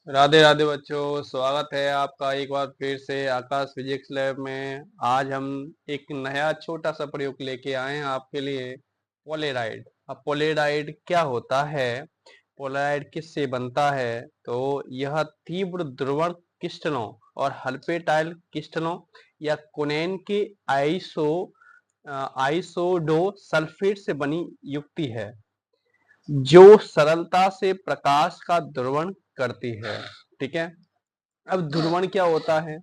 राधे राधे बच्चों, स्वागत है आपका एक बार फिर से आकाश फिजिक्स लैब में। आज हम एक नया छोटा सा प्रयोग लेके आए हैं आपके लिए, पोलेराइड। अब पोलेराइड क्या होता है, पोलेराइड किससे बनता है? तो यह तीव्र ध्रुवण क्रिस्टलों और हल्फेटाइल क्रिस्टलों या कुनैन के आइसोडो सल्फेट से बनी युक्ति है जो सरलता से प्रकाश का ध्रुवण करती है। ठीक है। अब ध्रुवण क्या होता है?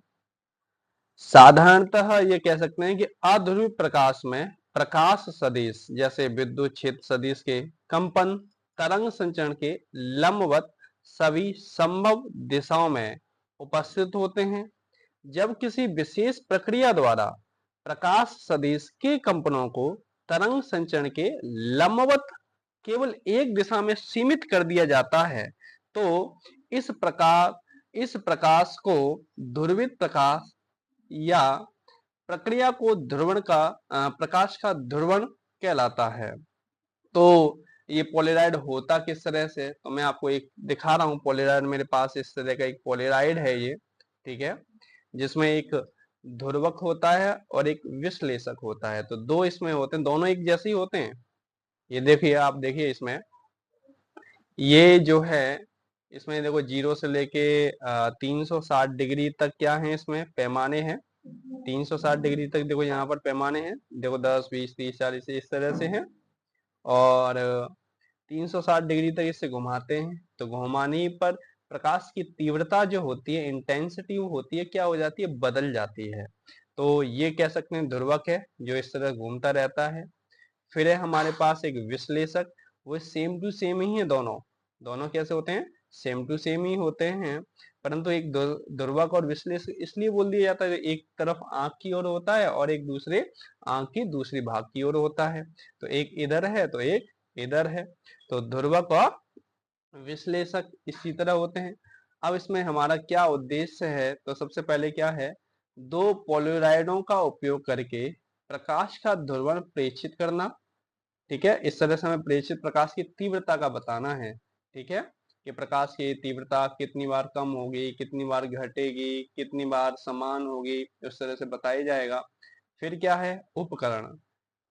साधारणतः ये कह सकते हैं कि अध्रुवित प्रकाश में प्रकाश सदिश जैसे विद्युत क्षेत्र सदिश के कंपन तरंग संचरण के लंबवत सभी संभव दिशाओं में उपस्थित होते हैं। जब किसी विशेष प्रक्रिया द्वारा प्रकाश सदिश के कंपनों को तरंग संचरण के लंबवत केवल एक दिशा में सीमित कर दिया जाता है तो इस प्रकाश को ध्रुवित प्रकाश या प्रक्रिया को ध्रुवण का प्रकाश का ध्रुवण कहलाता है। तो ये पोलेराइड होता किस तरह से, तो मैं आपको एक दिखा रहा हूँ पोलेराइड। मेरे पास इस तरह का एक पोलेराइड है ये। ठीक है, जिसमें एक ध्रुवक होता है और एक विश्लेषक होता है। तो दो इसमें होते हैं, दोनों एक जैसे ही होते हैं। ये देखिए, आप देखिए इसमें ये जो है, इसमें देखो 0 से लेके 360 डिग्री तक क्या है, इसमें पैमाने हैं। 360 डिग्री तक देखो यहाँ पर पैमाने हैं। देखो 10 20 30 40 इस तरह से हैं। और 360 डिग्री तक इसे घुमाते हैं तो घुमाने पर प्रकाश की तीव्रता जो होती है, इंटेंसिटी वो होती है, क्या हो जाती है, बदल जाती है। तो ये कह सकते हैं ध्रुवक है जो इस तरह घूमता रहता है। फिर है हमारे पास एक विश्लेषक, वो सेम टू सेम ही है। दोनों दोनों कैसे होते हैं, सेम टू सेम ही होते हैं। परंतु एक ध्रुवक और विश्लेषक इसलिए बोल दिया जाता है, एक तरफ आंख की ओर होता है और एक दूसरे आंख की दूसरी भाग की ओर होता है। तो एक इधर है तो एक इधर है। तो ध्रुवक और विश्लेषक इसी तरह होते हैं। अब इसमें हमारा क्या उद्देश्य है, तो सबसे पहले क्या है, दो पोलराइडों का उपयोग करके प्रकाश का ध्रुवण प्रेषित करना। ठीक है, इस तरह से हमें प्रेषित प्रकाश की तीव्रता का बताना है। ठीक है, कि प्रकाश की तीव्रता कितनी बार कम होगी, कितनी बार घटेगी, कितनी बार समान होगी, उस तरह से बताया जाएगा। फिर क्या है, उपकरण,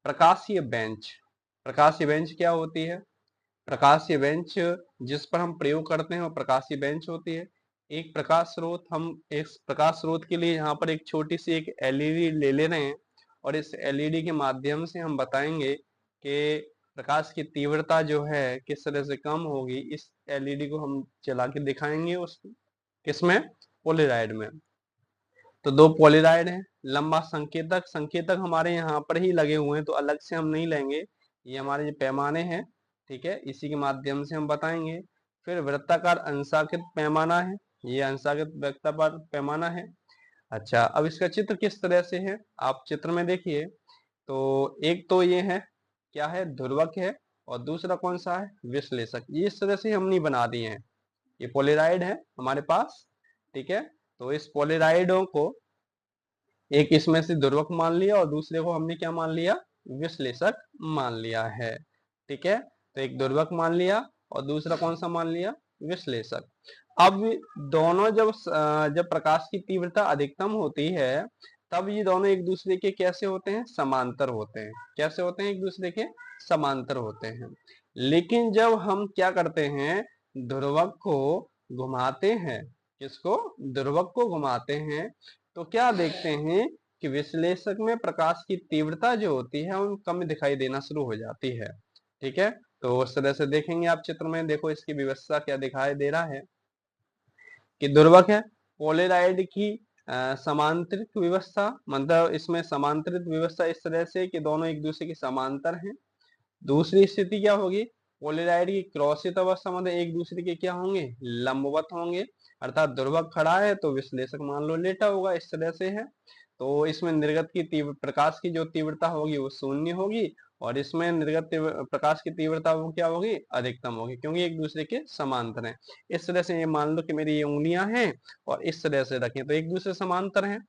प्रकाशीय बेंच। प्रकाशीय बेंच क्या होती है? प्रकाशीय बेंच जिस पर हम प्रयोग करते हैं वो प्रकाशीय बेंच होती है। एक प्रकाश स्रोत, हम इस प्रकाश स्रोत के लिए यहाँ पर एक छोटी सी एक एलईडी ले रहे हैं और इस एलईडी के माध्यम से हम बताएंगे कि प्रकाश की तीव्रता जो है किस तरह से कम होगी। इस एलईडी को हम चला के दिखाएंगे उस किसमें, पोलेराइड में। तो दो पोलेराइड हैं, लंबा संकेतक, संकेतक हमारे यहाँ पर ही लगे हुए हैं तो अलग से हम नहीं लेंगे। ये हमारे जो पैमाने हैं, ठीक है, इसी के माध्यम से हम बताएंगे। फिर वृत्ताकार अंशाकृत पैमाना है, ये अंशाकृत वृत्ताकार पैमाना है। अच्छा, अब इसका चित्र किस तरह से है, आप चित्र में देखिए। तो एक तो ये है, क्या है, ध्रुवक है, और दूसरा कौन सा है, विश्लेषक। ये इस तरह से हमने बना दिए हैं। ये पोलेराइड है हमारे पास। ठीक है, तो इस पोलेराइडों को एक इसमें से ध्रुवक मान लिया और दूसरे को हमने क्या मान लिया, विश्लेषक मान लिया है। ठीक है, तो एक ध्रुवक मान लिया और दूसरा कौन सा मान लिया, विश्लेषक। अब दोनों जब प्रकाश की तीव्रता अधिकतम होती है तब ये दोनों एक दूसरे के कैसे होते हैं, समांतर होते हैं। कैसे होते हैं, एक दूसरे के समांतर होते हैं। लेकिन जब हम क्या करते हैं, ध्रुवक को घुमाते हैं, किसको, ध्रुवक को घुमाते हैं, तो क्या देखते हैं कि विश्लेषक में प्रकाश की तीव्रता जो होती है वो कम दिखाई देना शुरू हो जाती है। ठीक है, तो उस तरह से देखेंगे आप चित्र में। देखो इसकी व्यवस्था क्या दिखाई दे रहा है कि ध्रुवक है, पोलेराइड की समांतरित व्यवस्था, मतलब इसमें समांतरित व्यवस्था इस तरह से कि दोनों एक दूसरे के समांतर हैं। दूसरी स्थिति क्या होगी, पोलेराइड की क्रॉसित अवस्था, मतलब एक दूसरे के क्या होंगे, लंबवत होंगे। अर्थात ध्रुवक खड़ा है तो विश्लेषक मान लो लेटा होगा, इस तरह से है। तो इसमें निर्गत की प्रकाश की जो तीव्रता होगी वो शून्य होगी और इसमें निर्गत प्रकाश की तीव्रता वो क्या होगी, अधिकतम होगी, क्योंकि एक दूसरे के समांतर हैं। इस तरह से ये मान लो कि मेरी ये उंगलियां हैं और इस तरह से रखें तो एक दूसरे समांतर हैं।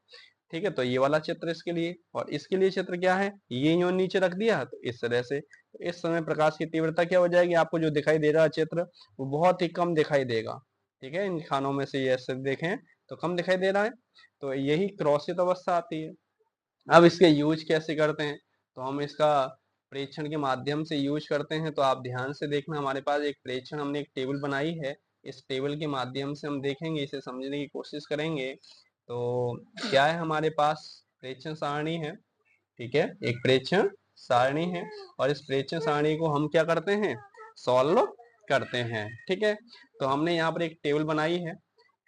ठीक है, तो ये वाला चित्र इसके लिए, और इसके लिए चित्र क्या है, ये यूं नीचे रख दिया तो इस तरह से। इस समय प्रकाश की तीव्रता क्या हो जाएगी, आपको जो दिखाई दे रहा है चित्र वो बहुत ही कम दिखाई देगा। ठीक है, इन खानों में से ये ऐसे देखें तो कम दिखाई दे रहा है, तो यही क्रॉसित अवस्था आती है। अब इसके यूज कैसे करते हैं, तो हम इसका प्रेक्षण के माध्यम से यूज करते हैं। तो आप ध्यान से देखना, हमारे पास एक प्रेक्षण, हमने एक टेबल बनाई है, इस टेबल के माध्यम से हम देखेंगे, इसे समझने की कोशिश करेंगे। तो क्या है, हमारे पास प्रेक्षण सारणी है, ठीक है, एक प्रेक्षण सारणी है, और इस प्रेक्षण सारणी को हम क्या करते हैं, सॉल्व करते हैं। ठीक है, तो हमने यहाँ पर एक टेबल बनाई है,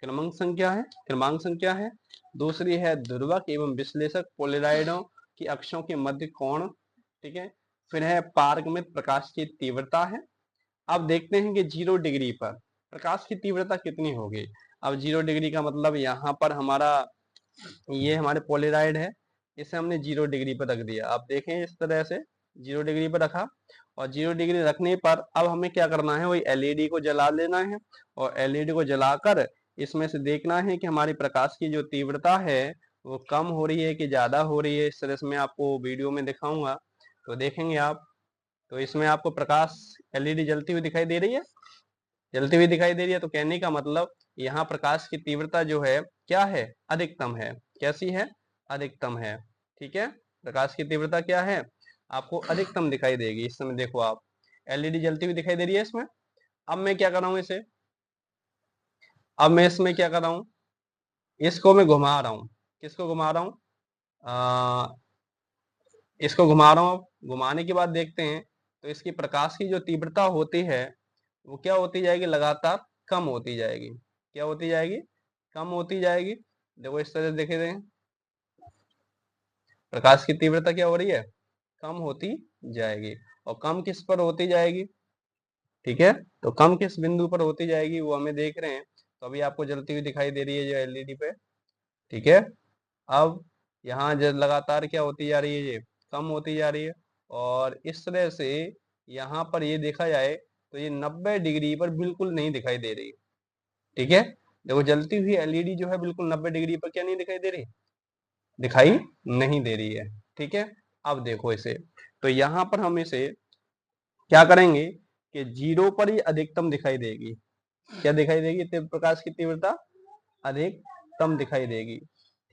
क्रमांक संख्या है, दूसरी है ध्रुवक एवं विश्लेषक पोलेराइडों की अक्षों के मध्य कोण, ठीक है, फिर है पारगमित प्रकाश की तीव्रता है। अब देखते हैं कि 0 डिग्री पर प्रकाश की तीव्रता कितनी होगी। अब 0 डिग्री का मतलब यहाँ पर हमारा ये हमारे पोलेराइड है, इसे हमने 0 डिग्री पर रख दिया। आप देखें इस तरह से 0 डिग्री पर रखा, और 0 डिग्री रखने पर अब हमें क्या करना है, वही एलईडी को जला लेना है, और एलईडी को जलाकर इसमें से देखना है कि हमारी प्रकाश की जो तीव्रता है वो कम हो रही है कि ज्यादा हो रही है। इस तरह से मैं आपको वीडियो में दिखाऊंगा, तो देखेंगे आप। तो इसमें आपको प्रकाश एलईडी जलती हुई दिखाई दे रही है, जलती हुई दिखाई दे रही है, तो कहने का मतलब यहाँ प्रकाश की तीव्रता जो है क्या है, अधिकतम है। कैसी है, अधिकतम है। ठीक है, प्रकाश की तीव्रता क्या है, आपको अधिकतम दिखाई देगी। इस समय देखो आप, एलईडी जलती हुई दिखाई दे रही है इसमें। अब मैं क्या कर रहा हूँ इसे, अब मैं इसमें क्या कर रहा हूँ, इसको मैं घुमा रहा हूँ। किसको घुमा रहा हूँ, इसको घुमा रहा हूँ। अब घुमाने के बाद देखते हैं, तो इसकी प्रकाश की जो तीव्रता होती है वो क्या होती जाएगी, लगातार कम होती जाएगी। क्या होती जाएगी, कम होती जाएगी। देखो इस तरह देखे थे, प्रकाश की तीव्रता क्या हो रही है, कम होती जाएगी। और कम किस पर होती जाएगी, ठीक है, तो कम किस बिंदु पर होती जाएगी वो हमें देख रहे हैं। तो अभी आपको जलती हुई दिखाई दे रही है जो एलईडी पे, ठीक है। अब यहाँ लगातार क्या होती जा रही है, ये कम होती जा रही है। और इस तरह से यहाँ पर ये देखा जाए तो ये 90 डिग्री पर बिल्कुल नहीं दिखाई दे रही। ठीक है, देखो जलती हुई एलईडी जो है बिल्कुल 90 डिग्री पर क्या नहीं दिखाई दे रही, दिखाई नहीं दे रही है। ठीक है, अब देखो इसे, तो यहाँ पर हम इसे क्या करेंगे कि 0 पर ही अधिकतम दिखाई देगी। क्या दिखाई देगी, प्रकाश की तीव्रता अधिकतम दिखाई देगी।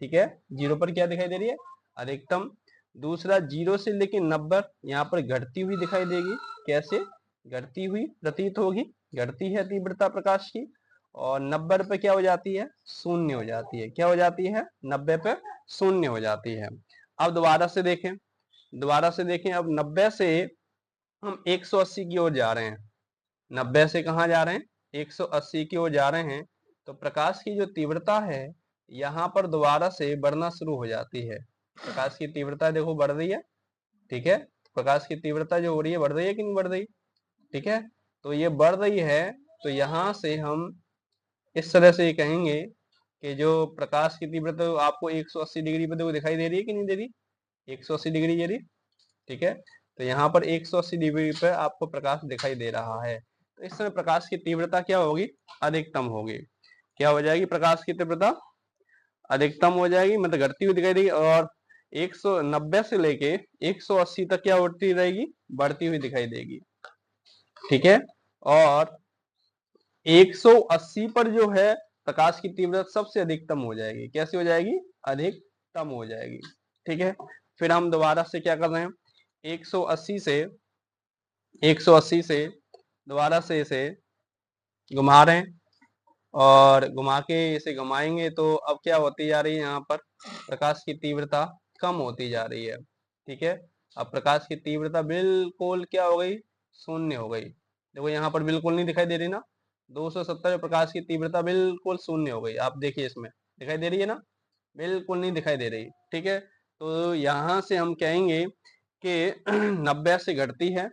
ठीक है, 0 पर क्या दिखाई दे रही है, अधिकतम। दूसरा 0 से लेके 90 यहाँ पर घटती हुई दिखाई देगी। कैसे, घटती हुई प्रतीत होगी, घटती है तीव्रता प्रकाश की। और 90 पे क्या हो जाती है, शून्य हो जाती है। क्या हो जाती है, 90 पे शून्य हो जाती है। अब दोबारा से देखें, अब 90 से हम 180 की ओर जा रहे हैं। 90 से कहाँ जा रहे हैं, 180 की ओर जा रहे हैं। तो प्रकाश की जो तीव्रता है यहाँ पर दोबारा से बढ़ना शुरू हो जाती है। प्रकाश की तीव्रता देखो बढ़ रही है। ठीक है, प्रकाश की तीव्रता जो हो रही है बढ़ रही है कि नहीं बढ़ रही, ठीक है, तो ये बढ़ रही है। तो यहाँ से हम इस तरह से कहेंगे कि जो प्रकाश की तीव्रता आपको 180 डिग्री पर देखो दिखाई दे रही है कि नहीं दे रही, 180 डिग्री दे रही। ठीक है, तो यहाँ पर 180 डिग्री पर आपको प्रकाश दिखाई दे रहा है। तो इस समय प्रकाश की तीव्रता क्या होगी, अधिकतम होगी। क्या हो जाएगी, प्रकाश की तीव्रता अधिकतम हो जाएगी, मतलब घटती हुई दिखाई देगी। और 190 से लेके 180 तक क्या होती रहेगी, बढ़ती हुई दिखाई देगी। ठीक है, और 180 पर जो है प्रकाश की तीव्रता सबसे अधिकतम हो जाएगी। कैसे हो जाएगी, अधिकतम हो जाएगी। ठीक है, फिर हम दोबारा से क्या कर रहे हैं, 180 से 180 से दोबारा से इसे घुमा रहे हैं, और घुमा के इसे घुमाएंगे तो अब क्या होती जा रही है, यहाँ पर प्रकाश की तीव्रता कम होती जा रही है। ठीक है, अब प्रकाश की तीव्रता बिल्कुल क्या हो गई, शून्य हो गई। देखो यहाँ पर बिल्कुल नहीं दिखाई दे रही ना, 270 प्रकाश की तीव्रता बिल्कुल शून्य हो गई। आप देखिए इसमें दिखाई दे रही है ना, बिल्कुल नहीं दिखाई दे रही। ठीक है, तो यहाँ से हम कहेंगे कि 90 से घटती है,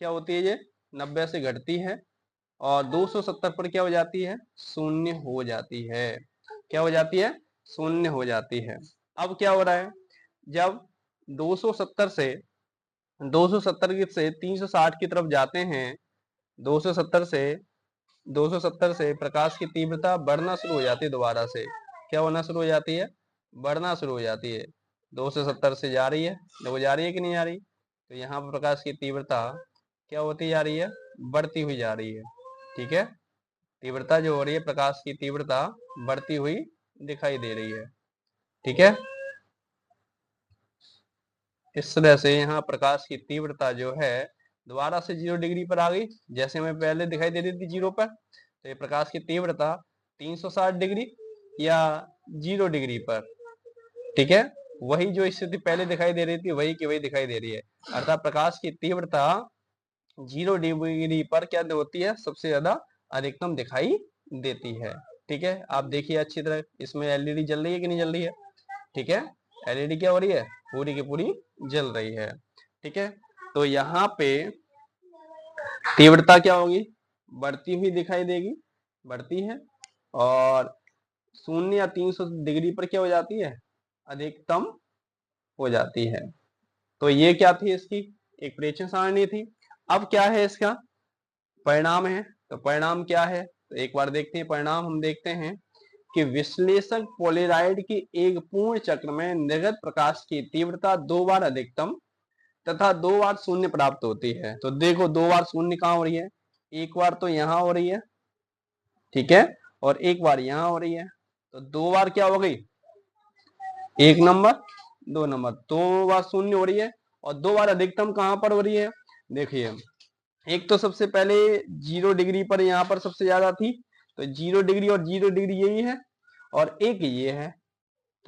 क्या होती है ये, 90 से घटती है, और 270 पर क्या हो जाती है, शून्य हो जाती है। क्या हो जाती है, शून्य हो जाती है। अब क्या हो रहा है, जब 270 से 360 की तरफ जाते हैं, 270 से 270 से प्रकाश की तीव्रता बढ़ना शुरू हो जाती है। दोबारा से क्या होना शुरू हो जाती है, बढ़ना शुरू हो जाती है। 270 से जा रही है, देखो जा रही है कि नहीं जा रही, तो यहाँ पर प्रकाश की तीव्रता क्या होती जा रही है, बढ़ती हुई जा रही है। ठीक है, तीव्रता जो हो रही है, प्रकाश की तीव्रता बढ़ती हुई दिखाई दे रही है। ठीक है, इस तरह से यहाँ प्रकाश की तीव्रता जो है दोबारा से 0 डिग्री पर आ गई, जैसे हमें पहले दिखाई दे रही थी 0 पर। तो ये प्रकाश की तीव्रता 360 डिग्री या 0 डिग्री पर, ठीक है, वही जो स्थिति पहले दिखाई दे रही थी वही की वही दिखाई दे रही है। अर्थात प्रकाश की तीव्रता 0 डिग्री पर क्या होती है, सबसे ज्यादा अधिकतम दिखाई देती है। ठीक है, आप देखिए अच्छी तरह, इसमें एलईडी जल रही है कि नहीं जल रही है। ठीक है, एलईडी क्या हो रही है, पूरी की पूरी जल रही है। ठीक है, तो यहाँ पे तीव्रता क्या होगी, बढ़ती हुई दिखाई देगी, बढ़ती है, और 0 या 300 डिग्री पर क्या हो जाती है, अधिकतम हो जाती है। तो ये क्या थी, इसकी एक प्रेक्षण सारणी थी। अब क्या है, इसका परिणाम है। तो परिणाम क्या है, तो एक बार देखते हैं परिणाम। हम देखते हैं कि विश्लेषक पोलेराइड की एक पूर्ण चक्र में निर्गत प्रकाश की तीव्रता 2 बार अधिकतम तथा 2 बार शून्य प्राप्त होती है। तो देखो 2 बार शून्य कहाँ हो रही है, एक बार तो यहाँ हो रही है, ठीक है, और एक बार यहाँ हो रही है। तो 2 बार क्या हो गई, 1 नंबर 2 नंबर, 2 बार शून्य हो रही है, और 2 बार अधिकतम कहाँ पर हो रही है। देखिए एक तो सबसे पहले 0 डिग्री पर यहाँ पर सबसे ज्यादा थी, तो 0 डिग्री और 0 डिग्री यही है, और एक ये है।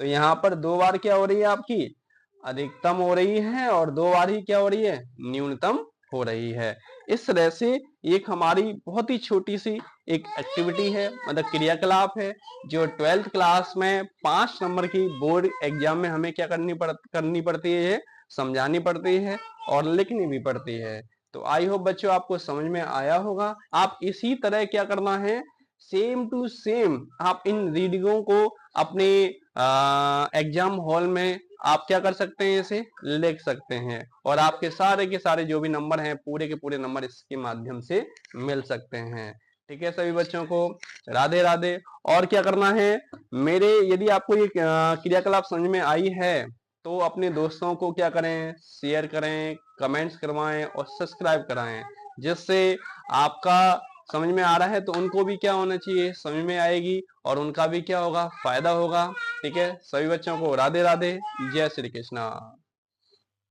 तो यहाँ पर 2 बार क्या हो रही है आपकी, अधिकतम हो रही है, और 2 बार ही क्या हो रही है, न्यूनतम हो रही है। इस तरह से एक हमारी बहुत ही छोटी सी एक एक्टिविटी है, मतलब क्रियाकलाप है, जो 12th क्लास में 5 नंबर की बोर्ड एग्जाम में हमें क्या करनी पड़ती है, समझानी पड़ती है और लिखनी भी पड़ती है। तो आई होप बच्चों आपको समझ में आया होगा। आप इसी तरह क्या करना है, सेम टू सेम आप इन रीडिंगों को अपने एग्जाम हॉल में आप क्या कर सकते हैं, इसे लिख सकते हैं, और आपके सारे के सारे जो भी नंबर हैं पूरे के पूरे नंबर इसके माध्यम से मिल सकते हैं। ठीक है, सभी बच्चों को राधे राधे। और क्या करना है, मेरे यदि आपको ये क्रियाकलाप समझ में आई है तो अपने दोस्तों को क्या करें, शेयर करें, कमेंट्स करवाएं और सब्सक्राइब कराएं, जिससे आपका समझ में आ रहा है तो उनको भी क्या होना चाहिए, समझ में आएगी और उनका भी क्या होगा, फायदा होगा। ठीक है, सभी बच्चों को राधे राधे, जय श्री कृष्णा।